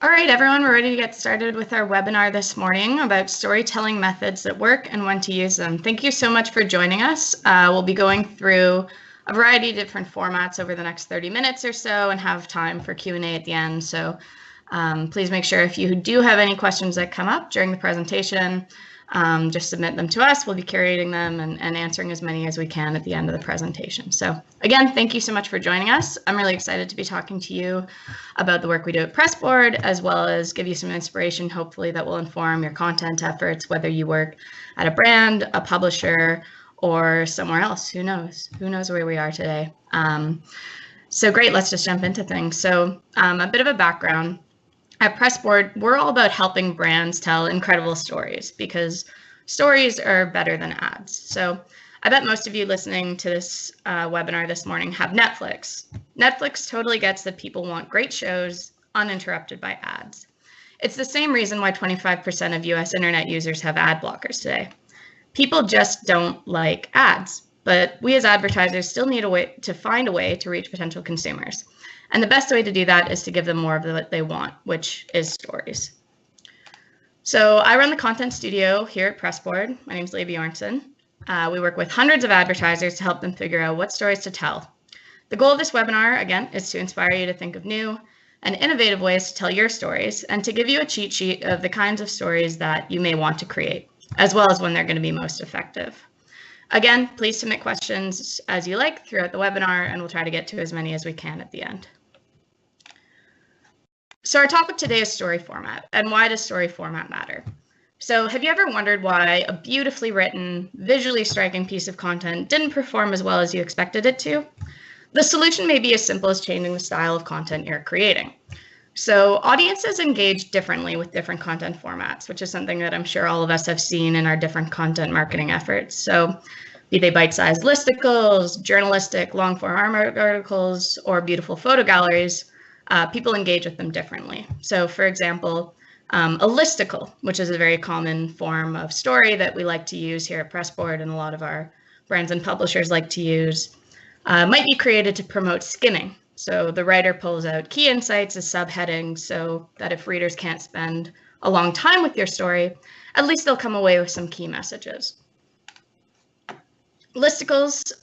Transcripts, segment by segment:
All right, everyone, we're ready to get started with our webinar this morning about storytelling methods that work and when to use them. Thank you so much for joining us. We'll be going through a variety of different formats over the next 30 minutes or so and have time for Q&A at the end. So please make sure if you do have any questions that come up during the presentation, just submit them to us. We'll be curating them and answering as many as we can at the end of the presentation. So again, thank you so much for joining us. I'm really excited to be talking to you about the work we do at Pressboard, as well as give you some inspiration, hopefully, that will inform your content efforts, whether you work at a brand, a publisher, or somewhere else. Who knows? Who knows where we are today? So great, let's just jump into things. So a bit of a background. At Pressboard, we're all about helping brands tell incredible stories because stories are better than ads. So I bet most of you listening to this webinar this morning have Netflix. Netflix totally gets that people want great shows uninterrupted by ads. It's the same reason why 25% of US internet users have ad blockers today. People just don't like ads, but we as advertisers still need a way to find a way to reach potential consumers. And the best way to do that is to give them more of what they want, which is stories. So I run the content studio here at Pressboard. My name is Leah Bjornson. We work with hundreds of advertisers to help them figure out what stories to tell. The goal of this webinar, again, is to inspire you to think of new and innovative ways to tell your stories and to give you a cheat sheet of the kinds of stories that you may want to create, as well as when they're going to be most effective. Again, please submit questions as you like throughout the webinar, and we'll try to get to as many as we can at the end. So our topic today is story format, and why does story format matter? So have you ever wondered why a beautifully written, visually striking piece of content didn't perform as well as you expected it to? The solution may be as simple as changing the style of content you're creating. So audiences engage differently with different content formats, which is something that I'm sure all of us have seen in our different content marketing efforts. So be they bite-sized listicles, journalistic long-form articles, or beautiful photo galleries, people engage with them differently. So for example, a listicle, which is a very common form of story that we like to use here at Pressboard and a lot of our brands and publishers like to use, might be created to promote skimming. So the writer pulls out key insights as subheadings so that if readers can't spend a long time with your story, at least they'll come away with some key messages. Listicles,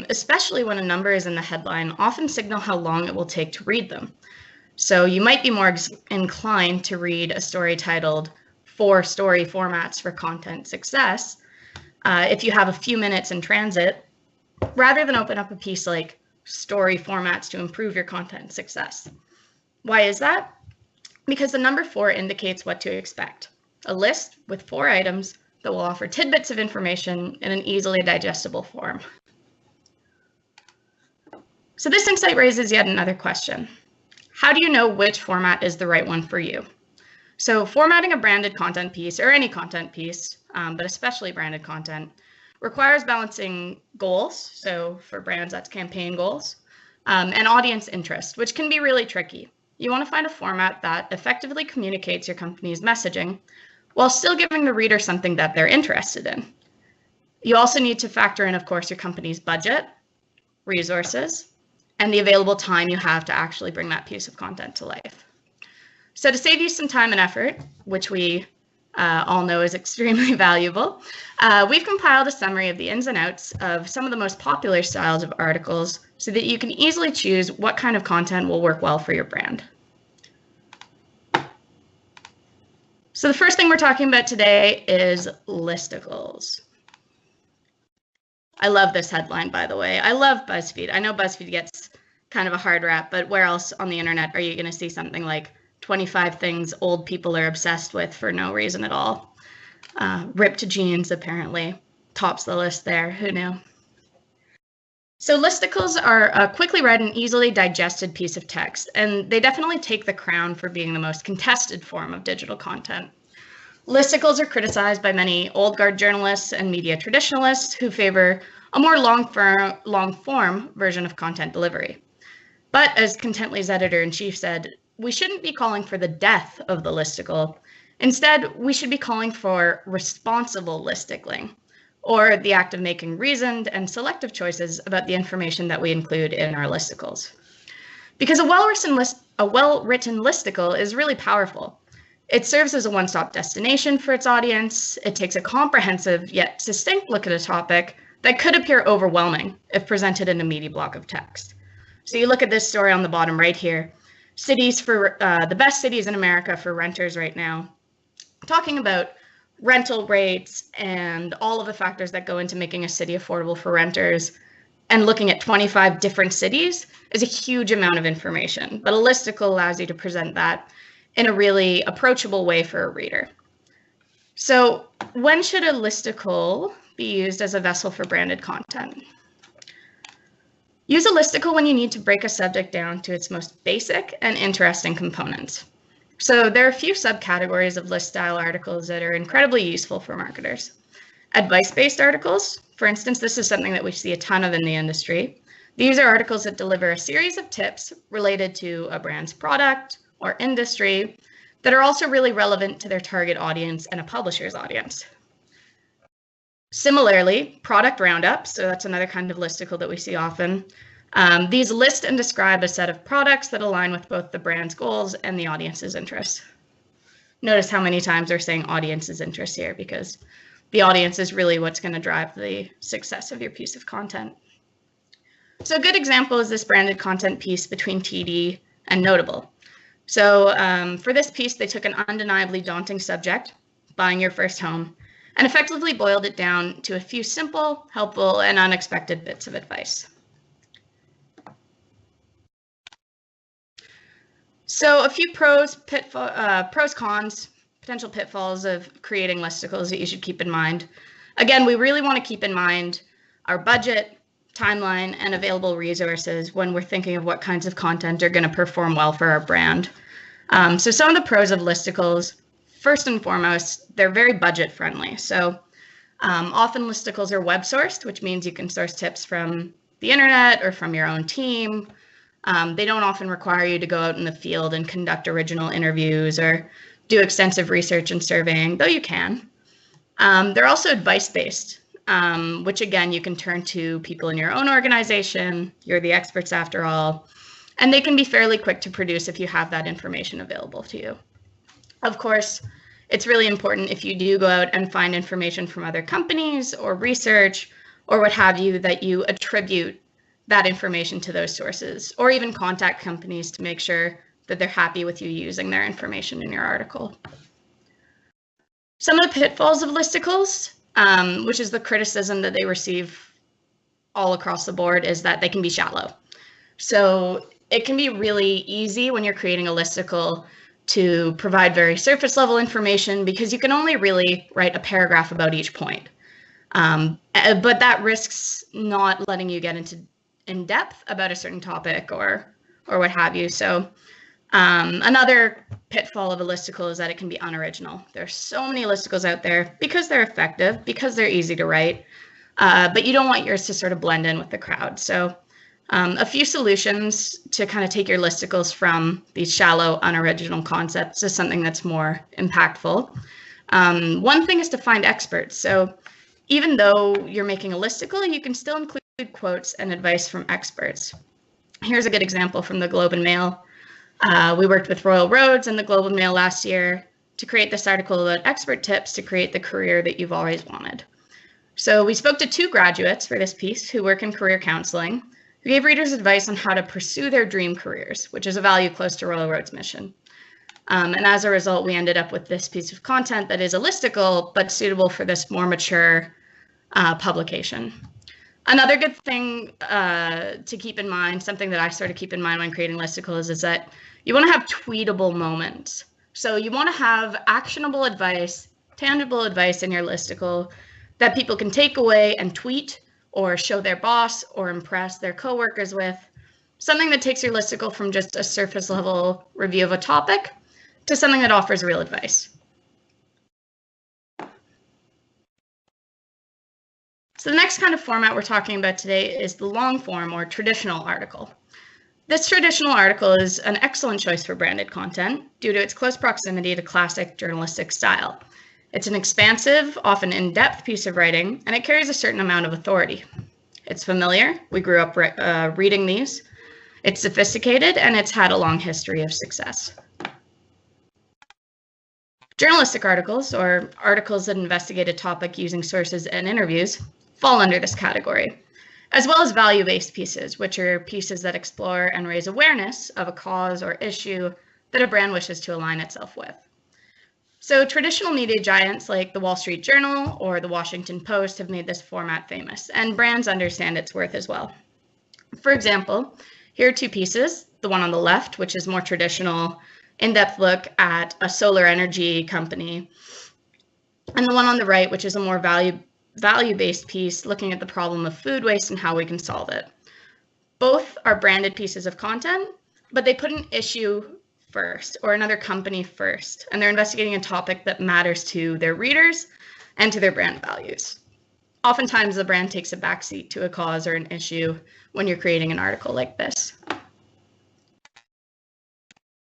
especially when a number is in the headline, often signal how long it will take to read them. So you might be more inclined to read a story titled 4 Story Formats for Content Success if you have a few minutes in transit, rather than open up a piece like Story Formats to Improve Your Content Success. Why is that? Because the number 4 indicates what to expect, a list with 4 items that will offer tidbits of information in an easily digestible form. So this insight raises yet another question. How do you know which format is the right one for you? So formatting a branded content piece, or any content piece, but especially branded content, requires balancing goals, so for brands that's campaign goals, and audience interest, which can be really tricky. You want to find a format that effectively communicates your company's messaging while still giving the reader something that they're interested in. You also need to factor in, of course, your company's budget, resources, and the available time you have to actually bring that piece of content to life. So to save you some time and effort, which we all know is extremely valuable, we've compiled a summary of the ins and outs of some of the most popular styles of articles so that you can easily choose what kind of content will work well for your brand. So the first thing we're talking about today is listicles. I love this headline, by the way. I love BuzzFeed. I know BuzzFeed gets kind of a hard rap, but where else on the internet are you going to see something like 25 things old people are obsessed with for no reason at all? Ripped jeans apparently tops the list there. Who knew? So listicles are a quickly read and easily digested piece of text, and they definitely take the crown for being the most contested form of digital content. Listicles are criticized by many old guard journalists and media traditionalists who favor a more long-form version of content delivery. But as Contently's editor-in-chief said, we shouldn't be calling for the death of the listicle. Instead, we should be calling for responsible listicling, or the act of making reasoned and selective choices about the information that we include in our listicles. Because a well-written a well-written listicle is really powerful. It serves as a one-stop destination for its audience. It takes a comprehensive yet succinct look at a topic that could appear overwhelming if presented in a meaty block of text. So you look at this story on the bottom right here, cities for the best cities in America for renters right now, talking about rental rates and all of the factors that go into making a city affordable for renters, and looking at 25 different cities is a huge amount of information, but a listicle allows you to present that in a really approachable way for a reader. So when should a listicle be used as a vessel for branded content? Use a listicle when you need to break a subject down to its most basic and interesting components. So there are a few subcategories of list style articles that are incredibly useful for marketers. Advice-based articles, for instance, this is something that we see a ton of in the industry. These are articles that deliver a series of tips related to a brand's product or industry that are also really relevant to their target audience and a publisher's audience. Similarly, product roundups, so that's another kind of listicle that we see often. These list and describe a set of products that align with both the brand's goals and the audience's interests. Notice how many times they're saying audience's interest here, because the audience is really what's going to drive the success of your piece of content. So a good example is this branded content piece between TD and Notable. So for this piece, they took an undeniably daunting subject, buying your first home, and effectively boiled it down to a few simple, helpful, and unexpected bits of advice. So a few pros, cons, potential pitfalls of creating listicles that you should keep in mind. Again, we really want to keep in mind our budget, timeline, and available resources when we're thinking of what kinds of content are going to perform well for our brand. So some of the pros of listicles, first and foremost, they're very budget friendly. So often listicles are web sourced, which means you can source tips from the internet or from your own team. They don't often require you to go out in the field and conduct original interviews or do extensive research and surveying, though you can. They're also advice-based, which again, you can turn to people in your own organization. You're the experts after all, and they can be fairly quick to produce if you have that information available to you. Of course, it's really important if you do go out and find information from other companies or research or what have you, that you attribute that information to those sources, or even contact companies to make sure that they're happy with you using their information in your article. Some of the pitfalls of listicles, which is the criticism that they receive all across the board, is that they can be shallow. So it can be really easy when you're creating a listicle to provide very surface level information because you can only really write a paragraph about each point. But that risks not letting you get into in depth about a certain topic or what have you. So another pitfall of a listicle is that it can be unoriginal. There's so many listicles out there because they're effective, because they're easy to write, but you don't want yours to sort of blend in with the crowd. So a few solutions to kind of take your listicles from these shallow, unoriginal concepts to something that's more impactful. One thing is to find experts. So even though you're making a listicle, you can still include quotes and advice from experts. Here's a good example from the Globe and Mail. We worked with Royal Roads and the Globe and Mail last year to create this article about expert tips to create the career that you've always wanted. So we spoke to 2 graduates for this piece who work in career counseling, who gave readers advice on how to pursue their dream careers, which is a value close to Royal Roads' mission. And as a result, we ended up with this piece of content that is a listicle, but suitable for this more mature publication. Another good thing to keep in mind, something that I sort of keep in mind when creating listicles, is that you want to have tweetable moments. So you want to have actionable advice, tangible advice in your listicle that people can take away and tweet or show their boss or impress their coworkers with. Something that takes your listicle from just a surface level review of a topic to something that offers real advice. So the next kind of format we're talking about today is the long form or traditional article. This traditional article is an excellent choice for branded content due to its close proximity to classic journalistic style. It's an expansive, often in-depth piece of writing, and it carries a certain amount of authority. It's familiar. We grew up reading these. It's sophisticated and it's had a long history of success. Journalistic articles, or articles that investigate a topic using sources and interviews, fall under this category, as well as value-based pieces, which are pieces that explore and raise awareness of a cause or issue that a brand wishes to align itself with. So traditional media giants like the Wall Street Journal or the Washington Post have made this format famous, and brands understand its worth as well. For example, here are two pieces, the one on the left, which is more traditional, in-depth look at a solar energy company, and the one on the right, which is a more value-based piece looking at the problem of food waste and how we can solve it. Both are branded pieces of content, but they put an issue first or another company first, and they're investigating a topic that matters to their readers and to their brand values. Oftentimes, the brand takes a backseat to a cause or an issue when you're creating an article like this.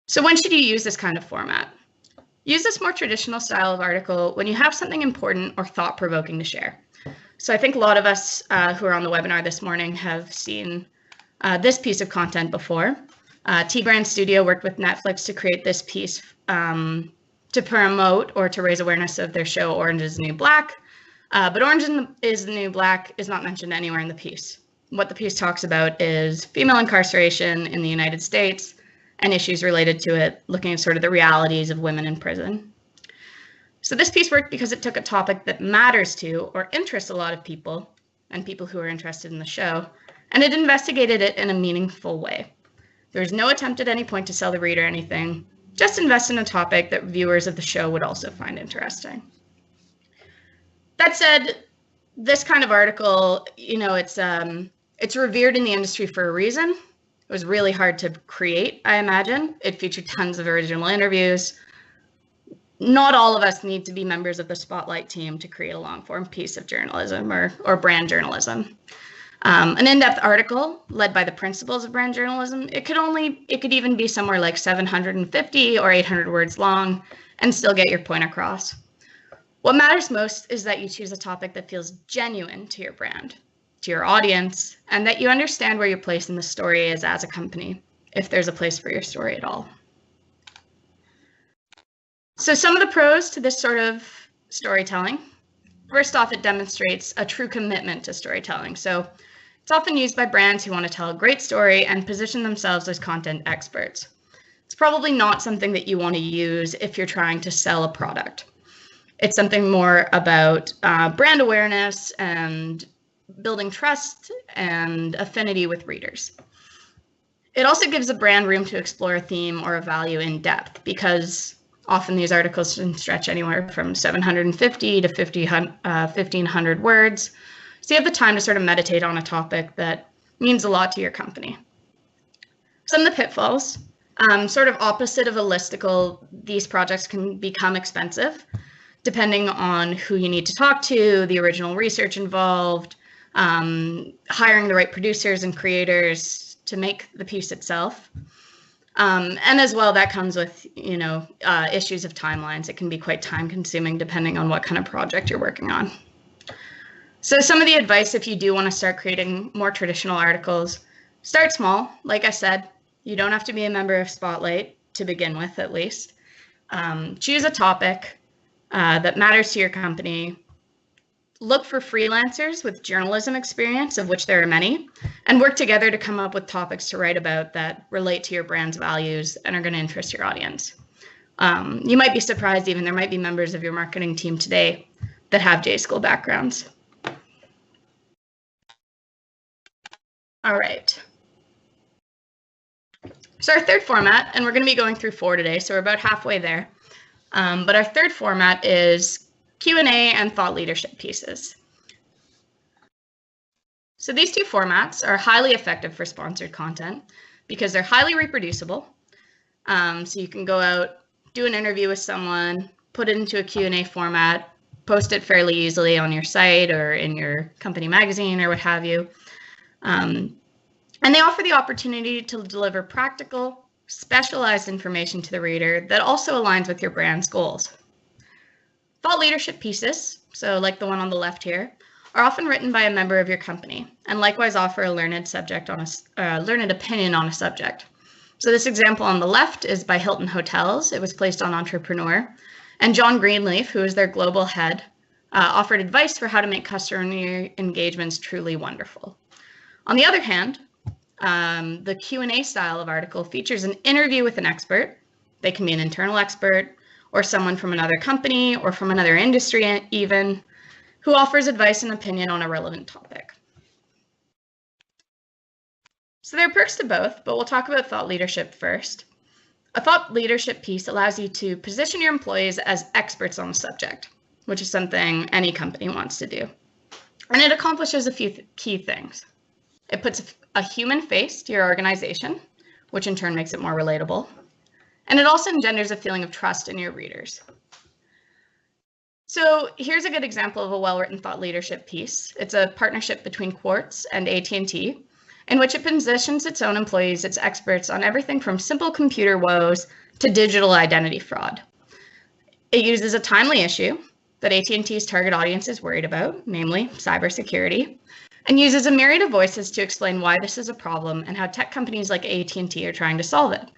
So when should you use this kind of format? Use this more traditional style of article when you have something important or thought-provoking to share. So I think a lot of us who are on the webinar this morning have seen this piece of content before. T-Brand Studio worked with Netflix to create this piece to promote or to raise awareness of their show Orange is the New Black. But Orange is the New Black is not mentioned anywhere in the piece. What the piece talks about is female incarceration in the United States and issues related to it, looking at sort of the realities of women in prison. So this piece worked because it took a topic that matters to or interests a lot of people and people who are interested in the show, and it investigated it in a meaningful way. There was no attempt at any point to sell the reader anything, just invest in a topic that viewers of the show would also find interesting. That said, this kind of article, it's revered in the industry for a reason. It was really hard to create, I imagine. It featured tons of original interviews. Not all of us need to be members of the Spotlight team to create a long-form piece of journalism or brand journalism. An in-depth article led by the principles of brand journalism, it could even be somewhere like 750 or 800 words long and still get your point across. What matters most is that you choose a topic that feels genuine to your brand, to your audience, and that you understand where your place in the story is as a company, if there's a place for your story at all. So some of the pros to this sort of storytelling. First off, it demonstrates a true commitment to storytelling. So it's often used by brands who want to tell a great story and position themselves as content experts. It's probably not something that you want to use if you're trying to sell a product. It's something more about brand awareness and building trust and affinity with readers. It also gives a brand room to explore a theme or a value in depth, because often these articles can stretch anywhere from 750 to 1,500 words. So you have the time to sort of meditate on a topic that means a lot to your company. Some of the pitfalls, sort of opposite of a listicle, these projects can become expensive, depending on who you need to talk to, the original research involved, hiring the right producers and creators to make the piece itself. And as well, that comes with, issues of timelines. It can be quite time consuming depending on what kind of project you're working on. So some of the advice, if you do want to start creating more traditional articles, start small. Like I said, you don't have to be a member of Spotlight to begin with, at least. Choose a topic that matters to your company. Look for freelancers with journalism experience, of which there are many, and work together to come up with topics to write about that relate to your brand's values and are going to interest your audience. You might be surprised even there might be members of your marketing team today that have J-School backgrounds. All right. So our third format, and we're going to be going through 4 today, so we're about halfway there. But our third format is Q&A and thought leadership pieces. So these two formats are highly effective for sponsored content because they're highly reproducible. So you can go out, do an interview with someone, put it into a Q&A format, post it fairly easily on your site or in your company magazine or what have you. And they offer the opportunity to deliver practical, specialized information to the reader that also aligns with your brand's goals. Thought leadership pieces, so like the one on the left here, are often written by a member of your company and likewise offer a learned opinion on a subject. So this example on the left is by Hilton Hotels. It was placed on Entrepreneur. And John Greenleaf, who is their global head, offered advice for how to make customer engagements truly wonderful. On the other hand, the Q&A style of article features an interview with an expert. They can be an internal expert or someone from another company or from another industry even, who offers advice and opinion on a relevant topic. So there are perks to both, but we'll talk about thought leadership first. A thought leadership piece allows you to position your employees as experts on the subject, which is something any company wants to do. And it accomplishes a few key things. It puts a human face to your organization, which in turn makes it more relatable. And it also engenders a feeling of trust in your readers. So here's a good example of a well-written thought leadership piece. It's a partnership between QUARTZ and AT&T, in which it positions its own employees as experts on everything from simple computer woes to digital identity fraud. It uses a timely issue that AT&T's target audience is worried about, namely cybersecurity, and uses a myriad of voices to explain why this is a problem and how tech companies like AT&T are trying to solve it.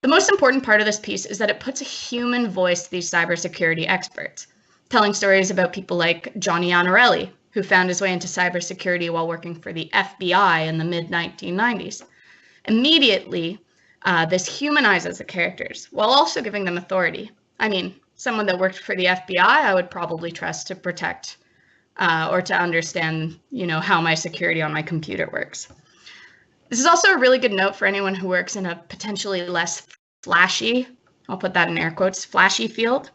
The most important part of this piece is that it puts a human voice to these cybersecurity experts, telling stories about people like Johnny Iannarelli, who found his way into cybersecurity while working for the FBI in the mid-1990s. Immediately, this humanizes the characters while also giving them authority. I mean, someone that worked for the FBI, I would probably trust to protect or to understand, how my security on my computer works. This is also a really good note for anyone who works in a potentially less flashy, I'll put that in air quotes, flashy field.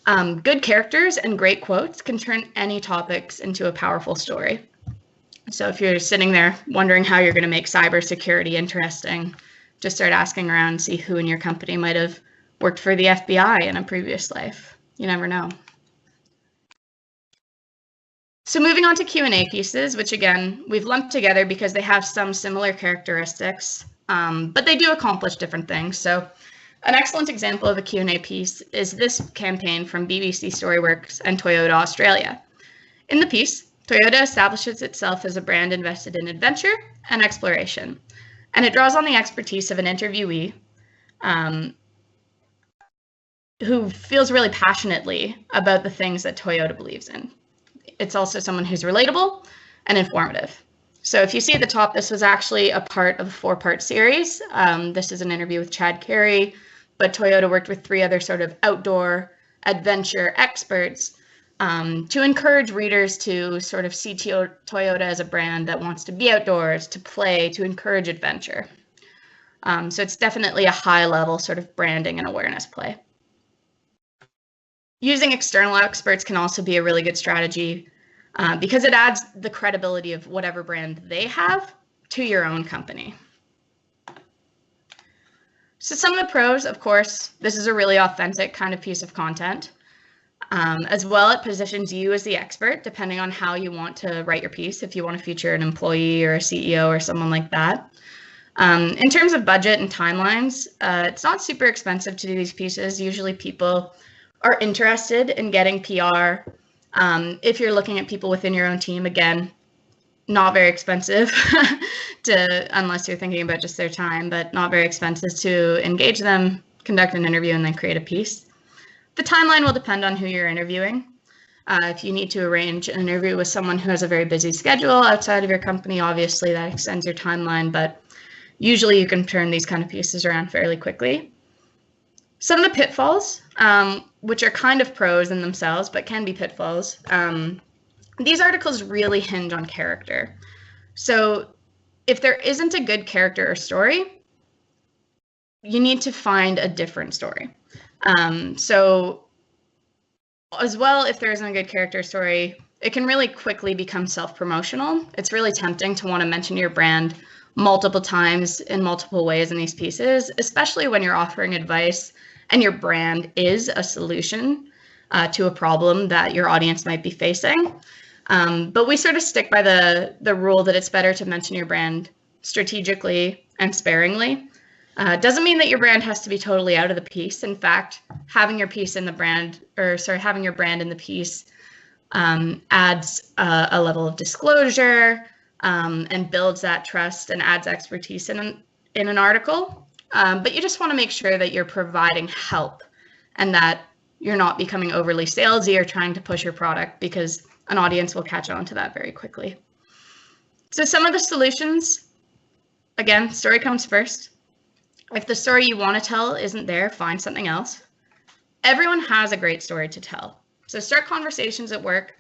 Good characters and great quotes can turn any topics into a powerful story. So if you're sitting there wondering how you're going to make cybersecurity interesting, just start asking around, see who in your company might have worked for the FBI in a previous life. You never know. So moving on to Q&A pieces, which again, we've lumped together because they have some similar characteristics, but they do accomplish different things. So an excellent example of a Q&A piece is this campaign from BBC Storyworks and Toyota Australia. In the piece, Toyota establishes itself as a brand invested in adventure and exploration, and it draws on the expertise of an interviewee who feels really passionately about the things that Toyota believes in. It's also someone who's relatable and informative. So if you see at the top, this was actually a part of a 4-part series. This is an interview with Chad Carey, but Toyota worked with 3 other sort of outdoor adventure experts to encourage readers to sort of see Toyota as a brand that wants to be outdoors, to play, to encourage adventure. So it's definitely a high-level sort of branding and awareness play. Using external experts can also be a really good strategy because it adds the credibility of whatever brand they have to your own company. So some of the pros, of course, this is a really authentic kind of piece of content. As well, it positions you as the expert, depending on how you want to write your piece, if you want to feature an employee or a CEO or someone like that. In terms of budget and timelines, it's not super expensive to do these pieces. Usually people are interested in getting PR. If you're looking at people within your own team, again, not very expensive unless you're thinking about just their time, but not very expensive to engage them, conduct an interview, and then create a piece. The timeline will depend on who you're interviewing. If you need to arrange an interview with someone who has a very busy schedule outside of your company, obviously that extends your timeline, but usually you can turn these kind of pieces around fairly quickly. Some of the pitfalls, which are kind of pros in themselves, but can be pitfalls. These articles really hinge on character. So if there isn't a good character or story, you need to find a different story. So as well, if there isn't a good character story, it can really quickly become self-promotional. It's really tempting to want to mention your brand multiple times in multiple ways in these pieces, especially when you're offering advice and your brand is a solution to a problem that your audience might be facing. But we sort of stick by the rule that it's better to mention your brand strategically and sparingly. Doesn't mean that your brand has to be totally out of the piece. In fact, having your brand in the piece adds a level of disclosure, and builds that trust and adds expertise in an article. But you just want to make sure that you're providing help and that you're not becoming overly salesy or trying to push your product, because an audience will catch on to that very quickly. So some of the solutions, again, story comes first. If the story you want to tell isn't there, find something else. Everyone has a great story to tell. So start conversations at work.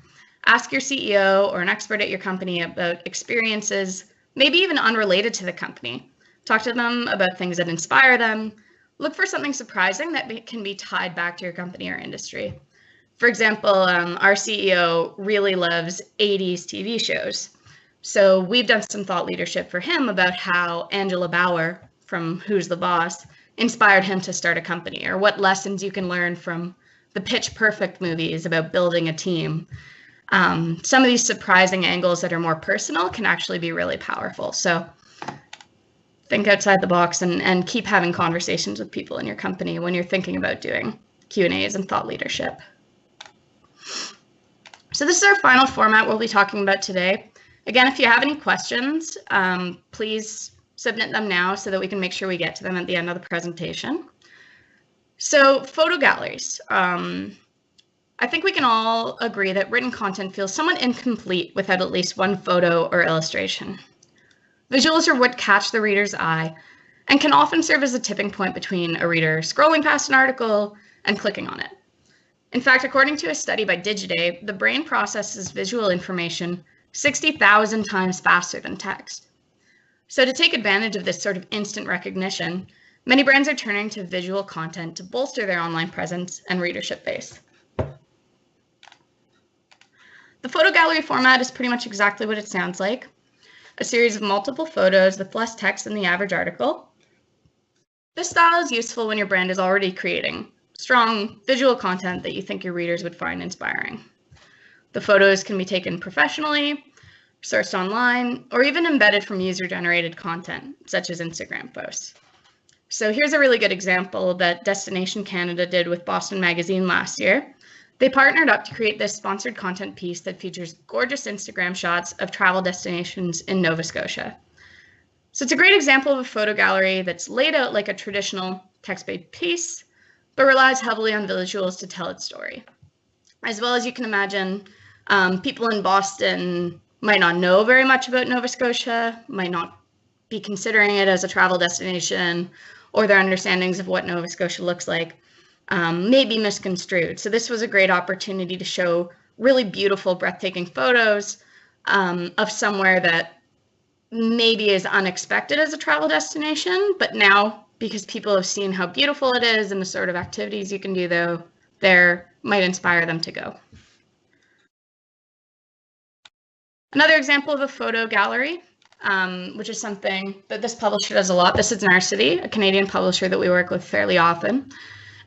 Ask your CEO or an expert at your company about experiences, maybe even unrelated to the company. Talk to them about things that inspire them. Look for something surprising that can be tied back to your company or industry. For example, our CEO really loves 80s TV shows. So we've done some thought leadership for him about how Angela Bauer from Who's the Boss inspired him to start a company, or what lessons you can learn from the Pitch Perfect movies about building a team. Some of these surprising angles that are more personal can actually be really powerful. So think outside the box and keep having conversations with people in your company when you're thinking about doing Q&As and thought leadership. So this is our final format we'll be talking about today. Again, if you have any questions, please submit them now so that we can make sure we get to them at the end of the presentation. So photo galleries. I think we can all agree that written content feels somewhat incomplete without at least one photo or illustration. Visuals are what catch the reader's eye and can often serve as a tipping point between a reader scrolling past an article and clicking on it. In fact, according to a study by Digiday, the brain processes visual information 60,000 times faster than text. So to take advantage of this sort of instant recognition, many brands are turning to visual content to bolster their online presence and readership base. The photo gallery format is pretty much exactly what it sounds like: a series of multiple photos with less text than the average article. This style is useful when your brand is already creating strong visual content that you think your readers would find inspiring. The photos can be taken professionally, sourced online, or even embedded from user-generated content, such as Instagram posts. So here's a really good example that Destination Canada did with Boston Magazine last year. They partnered up to create this sponsored content piece that features gorgeous Instagram shots of travel destinations in Nova Scotia. So it's a great example of a photo gallery that's laid out like a traditional text-based piece, but relies heavily on visuals to tell its story. As well as you can imagine, people in Boston might not know very much about Nova Scotia, might not be considering it as a travel destination, or their understandings of what Nova Scotia looks like may be misconstrued. So this was a great opportunity to show really beautiful, breathtaking photos of somewhere that maybe is unexpected as a travel destination, but now, because people have seen how beautiful it is and the sort of activities you can do there might inspire them to go. Another example of a photo gallery, which is something that this publisher does a lot. This is Narcity, a Canadian publisher that we work with fairly often.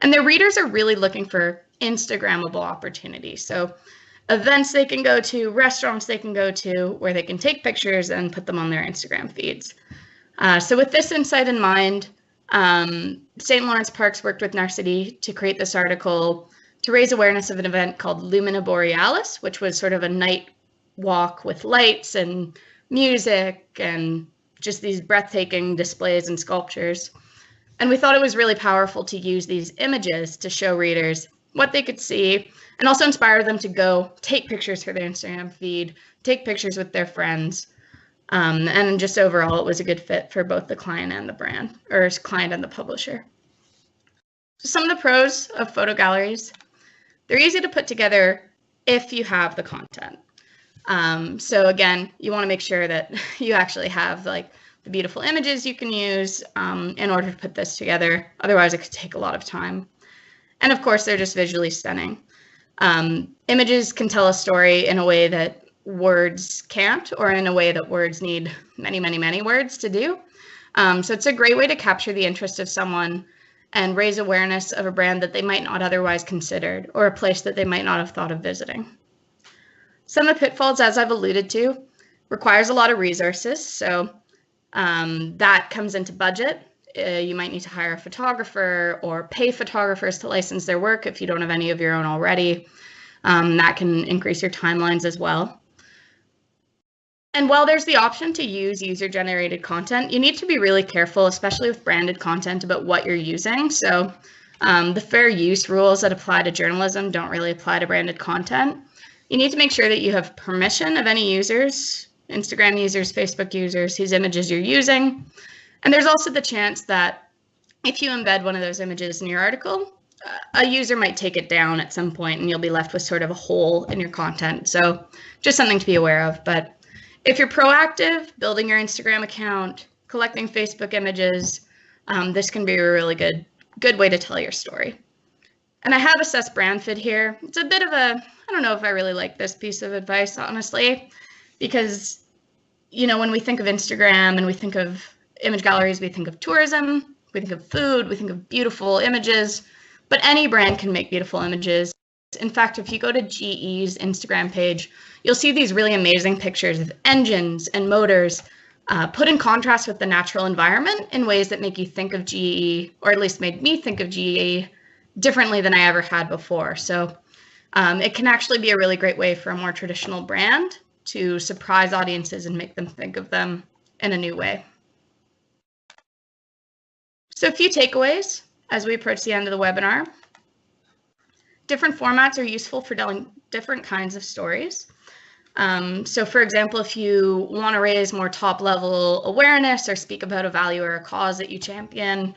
And their readers are really looking for Instagrammable opportunities. So events they can go to, restaurants they can go to, where they can take pictures and put them on their Instagram feeds. So with this insight in mind, St. Lawrence Parks worked with Narcity to create this article to raise awareness of an event called Lumina Borealis, which was sort of a night walk with lights and music and just these breathtaking displays and sculptures. And we thought it was really powerful to use these images to show readers what they could see and also inspire them to go take pictures for their Instagram feed, take pictures with their friends. And just overall, it was a good fit for both the client and the brand, or client and the publisher. So some of the pros of photo galleries: they're easy to put together if you have the content. So again, you want to make sure that you actually have like the beautiful images you can use in order to put this together. Otherwise, it could take a lot of time. And of course, they're just visually stunning. Images can tell a story in a way that words can't, or in a way that words need many, many, many words to do. So it's a great way to capture the interest of someone and raise awareness of a brand that they might not otherwise considered, or a place that they might not have thought of visiting. Some of the pitfalls, as I've alluded to, requires a lot of resources. So that comes into budget. You might need to hire a photographer or pay photographers to license their work if you don't have any of your own already. That can increase your timelines as well. And while there's the option to use user-generated content, you need to be really careful, especially with branded content, about what you're using. So the fair use rules that apply to journalism don't really apply to branded content. You need to make sure that you have permission of any users, Instagram users, Facebook users, whose images you're using. And there's also the chance that if you embed one of those images in your article, a user might take it down at some point and you'll be left with sort of a hole in your content. So just something to be aware of. But if you're proactive, building your Instagram account, collecting Facebook images, this can be a really good way to tell your story. And I have assessed brand fit here. It's a bit of a, I don't know if I really like this piece of advice, honestly, because, you know, when we think of Instagram and we think of image galleries, we think of tourism, we think of food, we think of beautiful images, but any brand can make beautiful images. In fact, if you go to GE's Instagram page, you'll see these really amazing pictures of engines and motors put in contrast with the natural environment in ways that make you think of GE, or at least made me think of GE differently than I ever had before. So it can actually be a really great way for a more traditional brand to surprise audiences and make them think of them in a new way. So a few takeaways as we approach the end of the webinar. Different formats are useful for telling different kinds of stories. So for example, if you want to raise more top-level awareness or speak about a value or a cause that you champion,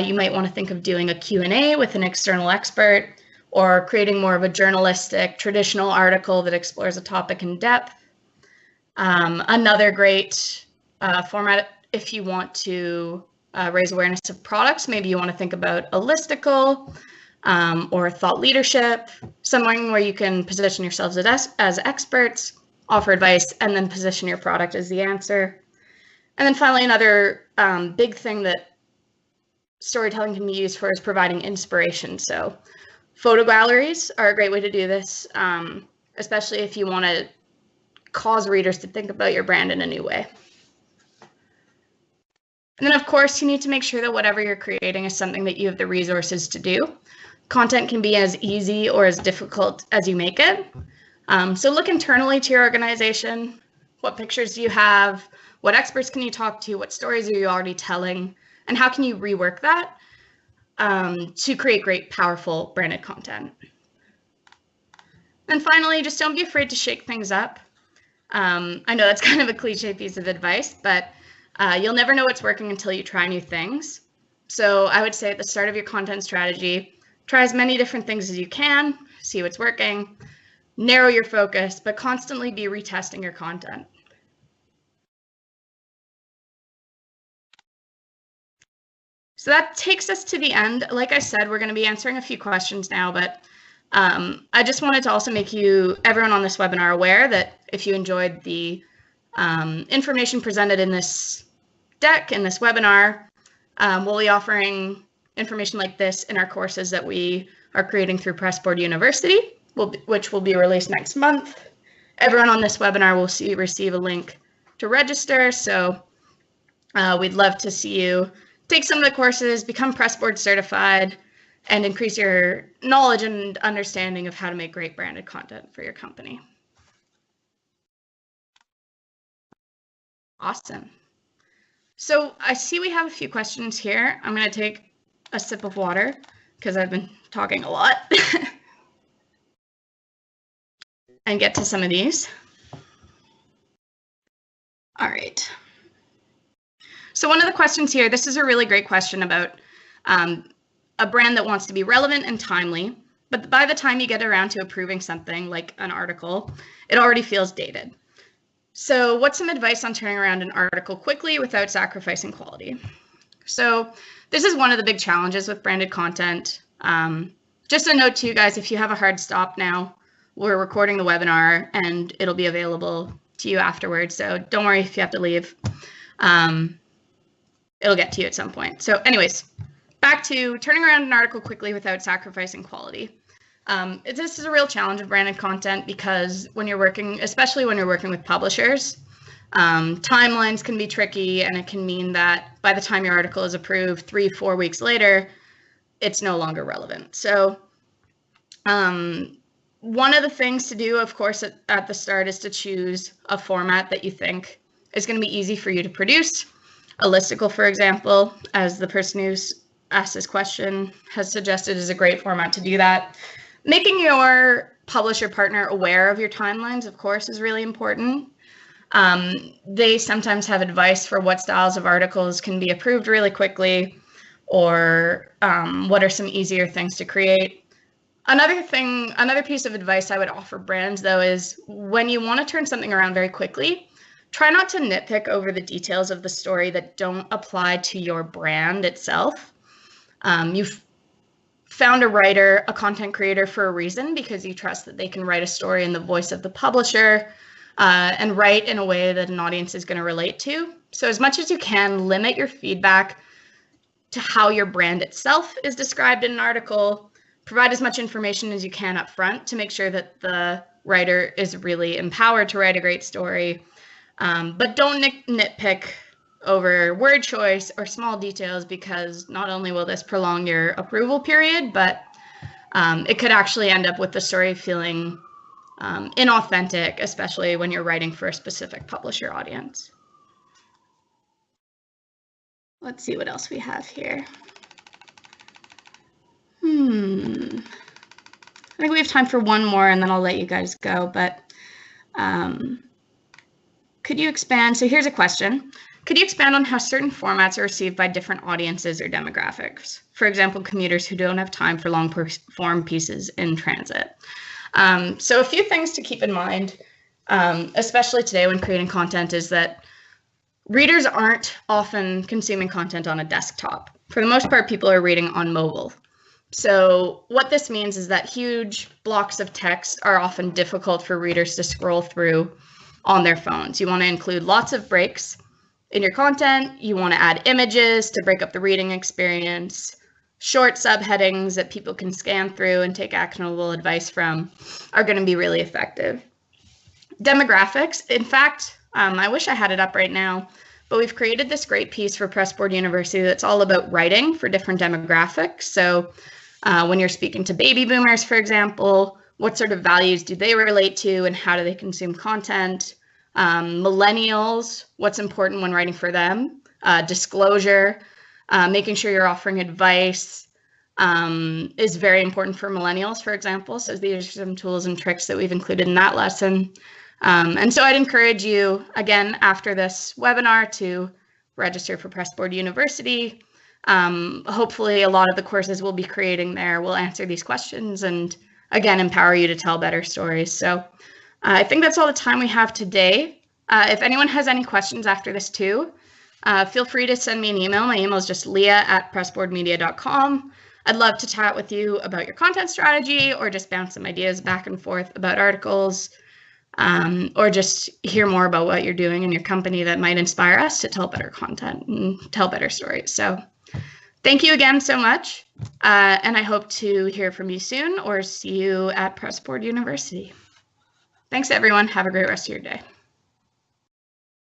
you might want to think of doing a Q&A with an external expert, or creating more of a journalistic, traditional article that explores a topic in depth. Another great format, if you want to raise awareness of products, maybe you want to think about a listicle, or thought leadership, somewhere where you can position yourselves as experts, offer advice, and then position your product as the answer. And then finally, another big thing that storytelling can be used for is providing inspiration. So photo galleries are a great way to do this, especially if you want to cause readers to think about your brand in a new way. And then, of course, you need to make sure that whatever you're creating is something that you have the resources to do. Content can be as easy or as difficult as you make it. So look internally to your organization. What pictures do you have? What experts can you talk to? What stories are you already telling? And how can you rework that to create great, powerful branded content? And finally, just don't be afraid to shake things up. I know that's kind of a cliche piece of advice, but you'll never know what's working until you try new things. So I would say at the start of your content strategy, try as many different things as you can, see what's working, narrow your focus, but constantly be retesting your content. So that takes us to the end. Like I said, we're going to be answering a few questions now, but I just wanted to also make everyone on this webinar aware that if you enjoyed the information presented in this deck, in this webinar, we'll be offering information like this in our courses that we are creating through Pressboard University, which will be released next month. Everyone on this webinar will receive a link to register, so we'd love to see you take some of the courses, become Pressboard certified, and increase your knowledge and understanding of how to make great branded content for your company. Awesome. So I see we have a few questions here. I'm going to take a sip of water because I've been talking a lot and get to some of these. All right. So one of the questions here, this is a really great question about a brand that wants to be relevant and timely, but by the time you get around to approving something like an article, it already feels dated. So what's some advice on turning around an article quickly without sacrificing quality? So this is one of the big challenges with branded content. Just a note to you guys, if you have a hard stop now, we're recording the webinar and it'll be available to you afterwards. So don't worry if you have to leave. It'll get to you at some point. So anyways, back to turning around an article quickly without sacrificing quality. This is a real challenge of branded content because when you're working, especially when you're working with publishers, timelines can be tricky, and it can mean that by the time your article is approved 3-4 weeks later, it's no longer relevant. So One of the things to do, of course, at the start is to choose a format that you think is going to be easy for you to produce. A listicle, for example, as the person who's asked this question has suggested, is a great format to do that. Making your publisher partner aware of your timelines, of course, is really important. They sometimes have advice for what styles of articles can be approved really quickly, or what are some easier things to create. Another piece of advice I would offer brands, though, is when you want to turn something around very quickly, try not to nitpick over the details of the story that don't apply to your brand itself. You've found a writer, a content creator for a reason, because you trust that they can write a story in the voice of the publisher and write in a way that an audience is going to relate to. So as much as you can, limit your feedback to how your brand itself is described in an article. Provide as much information as you can up front to make sure that the writer is really empowered to write a great story. But don't nitpick over word choice or small details, because not only will this prolong your approval period, but it could actually end up with the story feeling inauthentic, especially when you're writing for a specific publisher audience. Let's see what else we have here. I think we have time for one more, and then I'll let you guys go. But could you expand? So here's a question. Could you expand on how certain formats are received by different audiences or demographics? For example, commuters who don't have time for long form pieces in transit. So a few things to keep in mind, especially today when creating content, is that readers aren't often consuming content on a desktop. For the most part, people are reading on mobile. So what this means is that huge blocks of text are often difficult for readers to scroll through on their phones. You want to include lots of breaks in your content. You want to add images to break up the reading experience. Short subheadings that people can scan through and take actionable advice from are going to be really effective. Demographics. In fact, I wish I had it up right now, but we've created this great piece for Pressboard University that's all about writing for different demographics. So when you're speaking to baby boomers, for example, what sort of values do they relate to and how do they consume content? Millennials, what's important when writing for them? Disclosure, making sure you're offering advice is very important for millennials, for example. So these are some tools and tricks that we've included in that lesson. And so I'd encourage you, again, after this webinar, to register for Pressboard University. Hopefully a lot of the courses we'll be creating there will answer these questions and, again, empower you to tell better stories. So I think that's all the time we have today. If anyone has any questions after this too, feel free to send me an email. My email is just leah@pressboardmedia.com. I'd love to chat with you about your content strategy, or just bounce some ideas back and forth about articles, or just hear more about what you're doing in your company that might inspire us to tell better content and tell better stories. So thank you again so much, and I hope to hear from you soon or see you at Pressboard University. Thanks, everyone. Have a great rest of your day.